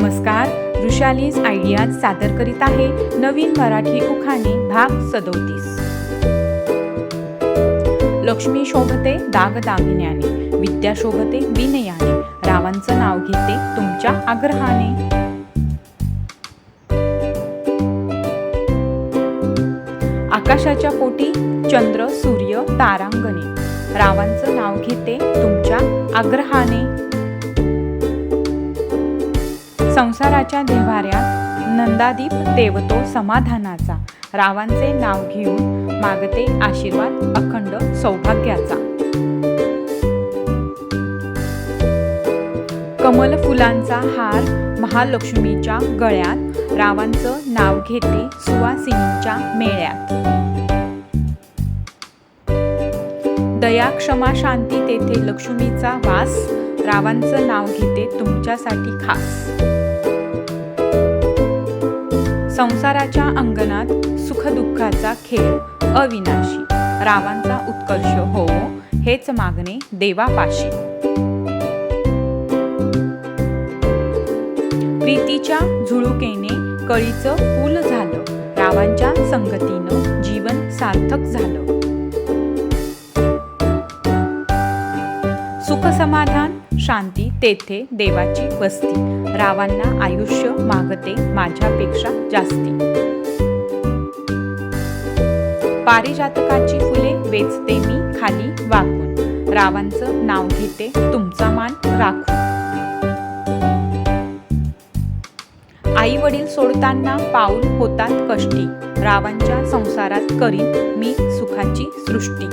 नमस्कार, वृषालीज आयडियाज सादर करीत आहे नवीन मराठी उखाणे भाग 37। लक्ष्मी शोभते दागदागिन्याने, विद्या शोभते विनयाने, रावांचं नाव घेते तुमच्या आग्रहाने। आकाशाच्या पोटी चंद्र सूर्य तारांगणे, रावांचं नाव घेते तुमच्या आग्रहाने। संसाराच्या देव्हाऱ्यात नंदादीप तेवतो समाधानाचा, रावांचे नाव घेऊन मागते आशीर्वाद अखंड सौभाग्याचा। कमल फुलांचा हार महालक्ष्मीच्या गळ्यात, रावांचं नाव घेते सुवासिनींच्या मेळ्यात। दया क्षमा शांती तेथे लक्ष्मीचा वास, रावांचं नाव घेते तुमच्यासाठी खास। संसाराच्या अंगणात सुखदुःखाचा खेळ अविनाशी, रावांचा उत्कर्ष हो हेच मागणे देवापाशी। प्रीतीच्या झुळुकेने कळीचं फूल झालं, रावांच्या संगतीनं जीवन सार्थक झालं। सुख समाधान शांती तेथे देवाची वस्ती, रावांना आयुष्य मागते माझ्यापेक्षा जास्ती। पारिजातकाची फुले वेचते मी खाली वाकून, रावांचं नाव घेते तुमचा मान राखून। आई वडील सोडताना पाऊल होतात कष्टी, रावांच्या संसारात करीन मी सुखाची सृष्टी।